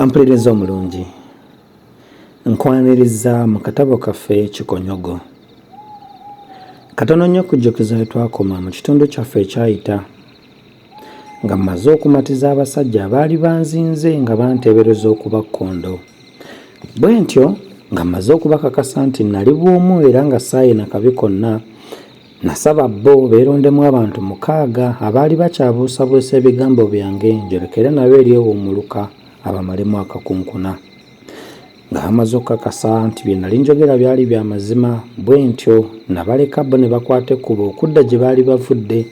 Ampuliriza omulungi, nkwaniriza mu katabo kaffe Kikonyogo. Katono nnyo okujjukiza we twakoma mu kitundu kyaffe ekyayita, nga mmaze okumatiza abasajja abaali banzinze nga banteebereza okuba kkondo. Bwe ntyo nga mmaze okubakakasa nti nali bw'omu era nga saayina kabi konna, nasaba bo beerondemu abantu 6 abaali bakyabuusabuusa ebigambo byange njolekere nabo eri ewummuluka abamalemu akakunkuna. Nga bamaze okukakasa nti bye nali njogera byali bya mazima, bwe ntyo nabaleka bo ne bakwata ekkubo okudda gye baali bavudde,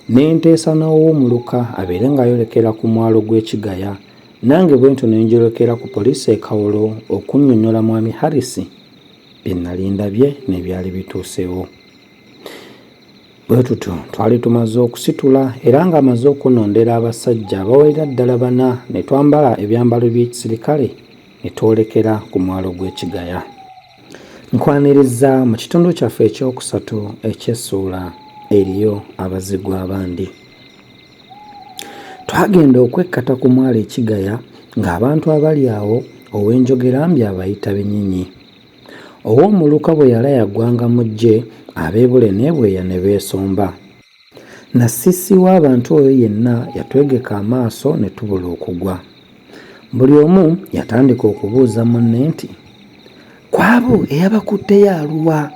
ne nteesa n'owummuluka abeere ng'ayolekera ku mwalo gw'Ekigaya, nange bwe ntyo ne njolekera ku poliisi e Kawolo okunnyonnyola Mwami Harris bye nali ndabye n'ebyali bituusewo. Bwe tutyo twali tumaze okusitula era ng'amaze okunondera abasajja abawerera ddala 4 ne twambala ebyambalo by'ekisirikale ne twolekera ku mwalo gw'Ekigaya. Nkwaniriza mu kitundu kyaffe ekyokusatu eky'essuula eriyo abazigu abandi. Twagenda okwekkata ku mwalo Ekigaya ng'abantu abali awo ow'enjogera mbi abayita Binyinyi. Ow'omuluka bwe yala yaggwanga mu ggye, ab'ebule n'ebweya ne beesomba. Nassisi w'abantu oyo yenna yatwegeka amaaso ne tubula okugwa. Buli omu yatandika okubuuza munne nti, "Kwabo eyabakutteyo aluwa?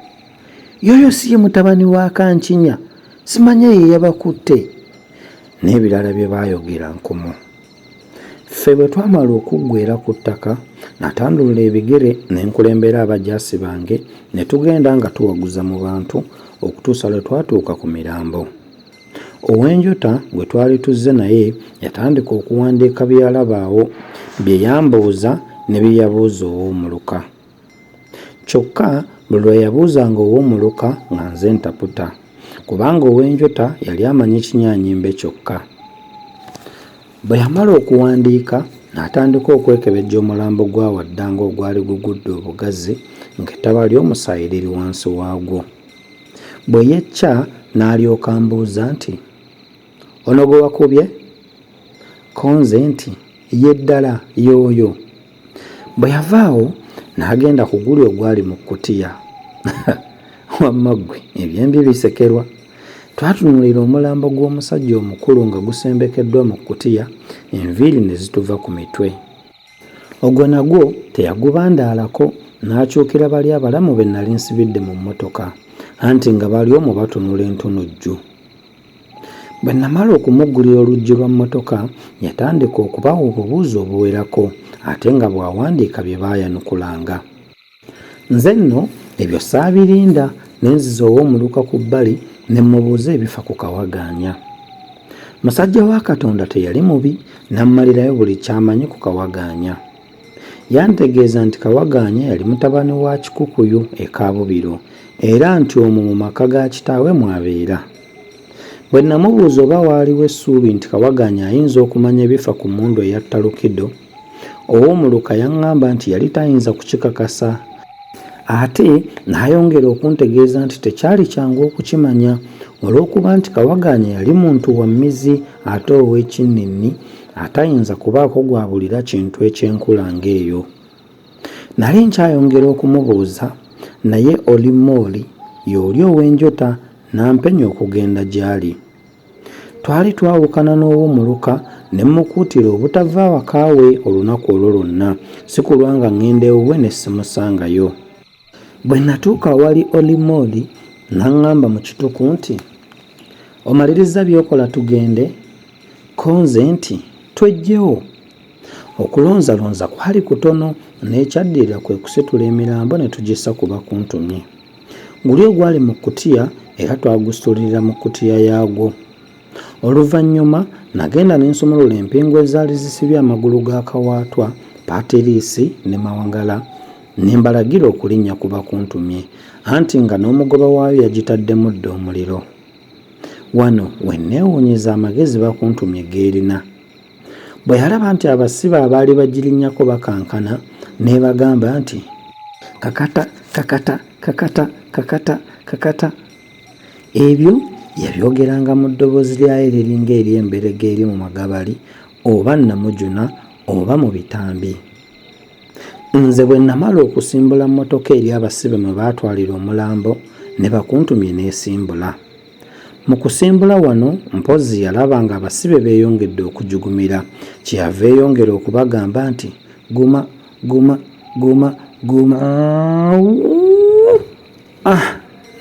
Yoyo si ye mutabani wa Kankinya? Simanye ye yabakutte?" N'ebirala bye baayogera nkumu. Ffe bwe twamala okuggweera ku ttaka, natandulula ebigere ne nkulembera abajaasi bange ne tugenda nga tuwaguza mu bantu okutuusa lwe twatuuka ku mirambo. Ow'enjota gwe twali tuzze naye yatandika okuwandiika bye yalaba awo, bye yambuuza ne bye yabuuza ow'omuluka. Kyokka buli lwe yabuuzanga ow'omuluka nga nze ntaputa, kubanga ow'enjota yali amanyi Kinyaanyimbe kyokka. Bwe yamala okuwandiika n'atandika okwekebejja omulambo gwa waddanga ogwali gugudde obugazi ng'ettaba ly'omusaayi liri wansi waagwo. Bwe yecca n'alyoka ambuuza nti, "Ono gwe wakubye?" Ko nze nti, "Ye ddala y'oyo." Bwe yavaawo n'agenda ku guli ogwali mu kkutiya. Wamma ggwe ebyembi bisekerwa. Twatunuulira omulambo gw'omusajja omukulu nga gusembekeddwa mu kkutiya, enviiri ne zituva ku mitwe. Ogwo nagwo teyagubandaalako, n'akyukira bali abalamu be nali nsibidde mu mmotoka, anti nga bali omwo batunula entunujju. Bwe namala okumuggulira oluggi lwa mmotoka, yatandika okubawa obubuuzi obuwerako ate nga bw'awandiika bye baayanukulanga. Nze nno ebyo saabirinda, ne nziza ow'omuluka ku bbali ne mubuuza ebifa ku Kawaganya. Musajja wa Katonda teyali mubi, n'ammalirayo buli ky'amanyi ku Kawaganya. Yantegeeza nti Kawaganya yali mutabani wa Kikukuyu e Kaabubiro era nti omwo mu maka ga kitaawe mwabeera. Bwe namubuuza oba waaliwo essuubi nti Kawaganya ayinza okumanya ebifa ku mmundu eyatta Lukido, ow'omuluka yaŋŋamba nti yali tayinza kukikakasa, ate n'ayongera okuntegeeza nti tekyali kyangu okukimanya olw'okuba nti Kawaganya yali muntu wa mmizi ate ow'ekinninni atayinza kubaako gwabulira kintu ekyenkula ng'eyo. Nali nkyayongera okumubuuza, naye Olimooli y'oli ow'enjota n'ampenya okugenda gy'ali. Twali twawukana n'ow'omuluka ne mmukuutira obutava awaka we olunaku olwo lwonna, si kulwa nga ŋŋenda ewuwe ne simusangayo. Bwe natuuka awali Olimooli n'aŋŋamba mu kituku nti, "Omaliriza by'okola tugende?" Ko nze nti, "Twejjewo." Okulonzalonza kwali kutono, n'ekyaddirira kwe kusitula emirambo ne tugissa ku bakuntumye. Guli ogwali mu kkutiya era twagusitulirira mu kkutiya yaagwo. Oluvannyuma nagenda ne nsumulula empingu ezaali zisibye amagulu ga Kawaatwa, Paatiriisi ne Mawangala, ne mbalagira okulinnya ku bakuntumye, anti nga n'omugoba waayo yagitaddemu dda omuliro. Wano we neewuunyiza amagezi bakuntumye geerina. Bwe yalaba nti abasibe abaali bagirinnyako bakankana, n'ebagamba nti, "Kakata, kakata, kakata, kakata, kakata." Ebyo yabyogeranga mu ddoboozi lyayo eriringa ery'emberege eri mu magabali oba namujuna oba mu bitambi. Nze bwe namala okusimbula mmotoka eri abasibe mwe baatwalira omulambo ne bakuntumye n'esimbula. Mu kusimbula wano mpozzi yalaba nga abasibe beeyongedde okujugumira, kyeyava eyongera okubagamba nti guma guma guma guma.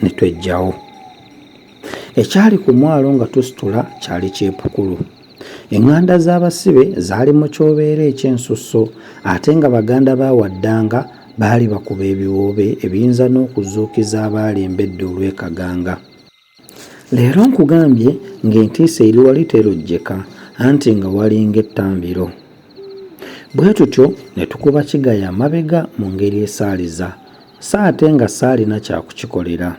Ne twejjawo. Ekyali ku mwalo nga tusitula kyali kyepukulu. Eŋŋanda z'abasibe zaali mu kyobeera eky'ensusso ate nga baganda ba waddanga baali bakuba ebiwoobe ebiyinza n'okuzuukiza abaali embedde olw'ekaganga. Leero nkugambye ng'entiisa eri wali terojjeka anti nga walinga ettambiro. Bwe tutyo ne tukuba Kigaya amabega mu ngeri esaaliza, so ate nga saalina kyakukikolera.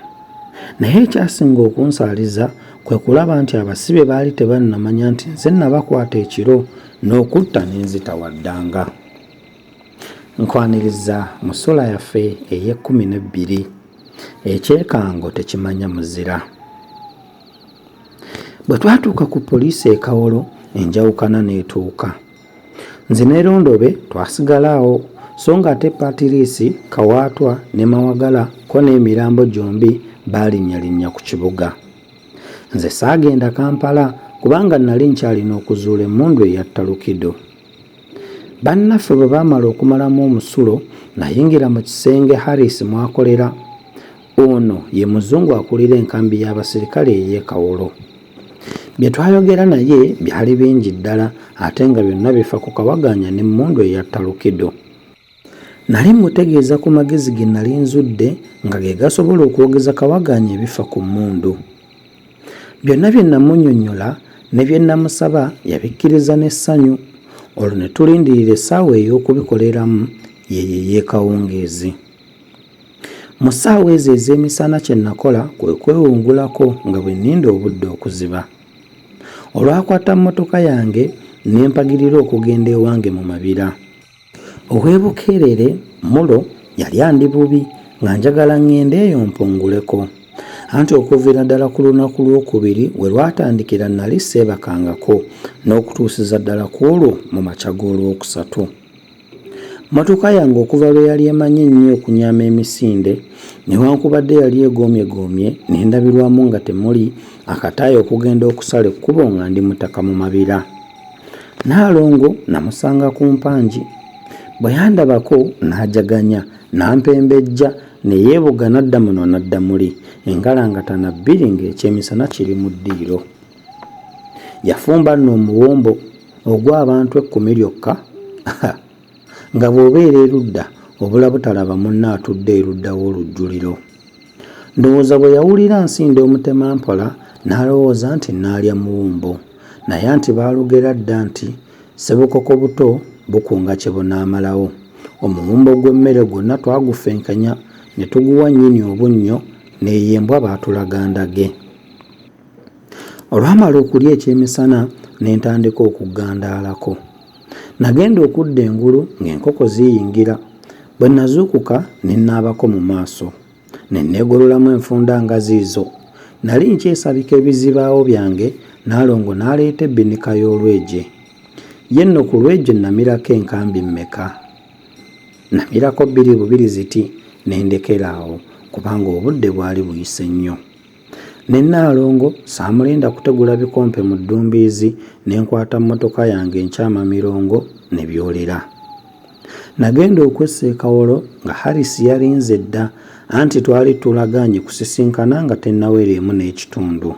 Naye ekyasinga okunsaaliza kwe kulaba nti abasibe baali tebannamanya nti nze nabakwata ekiro n'okutta n'enzita waddanga. Nkwaniriza mu ssula yaffe ey'e12, ekyekango tekimanya muzira. Bwe twatuuka ku poliisi e Kawolo enjawukana n'etuuka. Nze ne Londobe twasigala awo so nga ate Patiriisi, Kawaatwa ne Mawagala ko n'emirambo gyombi baalinnyalinnya ku kibuga. Nze saagenda Kampala kubanga nali nkyalina okuzuula emmundu eyatta Lukido. Bannaffe bwe baamala okumalamu omusulo nayingira mu kisenge Harris mwakolera. Ono ye muzungu akulira enkambi y'abasirikale ey'e Kawolo. Bye twayogera naye byali bingi ddala ate nga byonna bifa ku Kawaganya n'emmundu eyatta Lukido. Nali mutegeeza ku magezi ge nali nzudde nga ge gasobola okwogeza Kawaganya ebifa ku mmundu. Byonna bye namunnyonnyola ne bye namusaba yabikkiriza n'essanyu. Olwo ne tulindirira essaawa ey'okubikoleramu ye kawungeezi. Mu ssaawa ezo ez'emisana kye nakola kwe kwewungulako nga bwe nninda obudde okuziba. Olwakwata mmotoka yange ne mpagirira okugenda ewange mu mabira. Ow'ebukeerere Mulo yali andi bubi nga njagala ŋŋende eyo mpunguleko. Anti okuviira ddala ku lunaku lwokubiri we lwatandikira nali seebakangako n'okutuusiza ddala ku olwo mu makya g'olwokusatu. Mmotoka yange okuva lwe yali emanyi ennyo okunyaama emisinde newankubadde yali egoomyegoomye ne ndabirwamu nga temuli akataayi okugenda okusala ekkubo nga ndi mutaka mu mabira. Naalongo namusanga ku mpangi. Bwe yandabako n'ajaganya nampembejja ne yeebuga nadda muno nadda muli engalangatana bbiri ng'ekyemisana kiri mu ddiiro. Yafumba nno omuwombo ogw'abantu 10 lyokka nga bw'obeera erudda obula butalaba munno atudde erudda w'olujjuliro. Ndowooza bwe yawulira nsinde omutema mpola n'alowooza nti nnaalya muwumbo, naye anti baalugera dda nti sebukoko buto bukunga kye bunaamalawo. Omuwumbo gw'emmere gwonna twagufenkanya ne tuguwa nnyini obunnyo n'eyembwa baatulaga ndage. Olwamala okulya ekyemisana ne ntandika okugandaalako. Nagenda okudda engulu ng'enkoko ziyingira. Bwe nazuukuka ne nnaabako mu maaso ne neegololamu enfunda nga ziizo. Nali nkyesabika ebizibaawo byange. Naalongo n'aleeta ebbinika y'olwejje. Ye nno ku lwejje namirako enkambi mmeka. Namirako 2 ziti ne ndekera awo kubanga obudde bwali buyise nnyo. Ne Naalongo saamulinda kutegula bikompe mu ddumbiizi ne nkwata mmotoka yange enkyama mirongo ne byolera. Nagenda okwessa e Kawolo nga Harris yalinze dda anti twali tulagaanye kusisinkana nga tennawereemu n'ekitundu.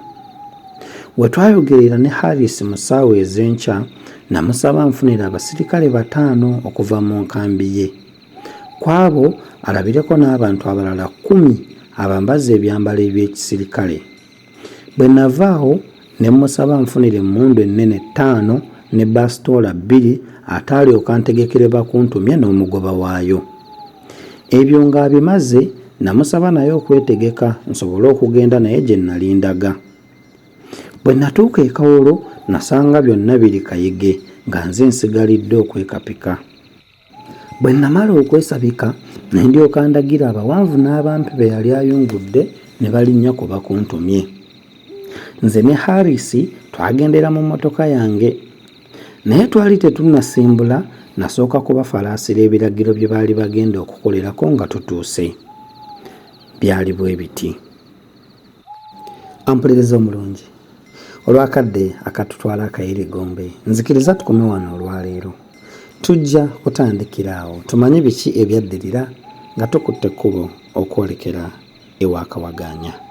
We twayogerera ne Harris mu ssaawa ez'enkya namusaba nfunira abasirikale 5 okuva mu nkambi ye. Ku abo alabireko n'abantu abalala 10 abambaza ebyambalo eby'ekisirikale. Bwe navaawo ne musaba nfunira emmundu ennene 5 ne basitoola 2 ate alyoka ntegekere bakuntumye n'omugoba waayo. Ebyo ng'abimaze namusaba naye okwetegeka nsobole okugenda naye gye nalindaga. Bwe natuuka e Kawolo nasanga byonna biri kayige nga nze nsigalidde okwekapika. Bwe namala okwesabika ne ndyoka ndagira abawanvu n'abampi be yali ayungudde ne balinnya ku bakuntumye. Nze ne Harris twagendera mu mmotoka yange. naye twali tetunnasimbula nasooka kubafalaasira ebiragiro bye baali bagenda okukolerako nga tutuuse. Byali bwe biti. Ampuliriza omulungi, olwakadde akatutwala akayirigombe, nzikiriza tukome wano olwaleero. Tujja kutandikira awo tumanye biki ebyaddirira nga tukutte ekkubo okwolekera ewa Kawaganya.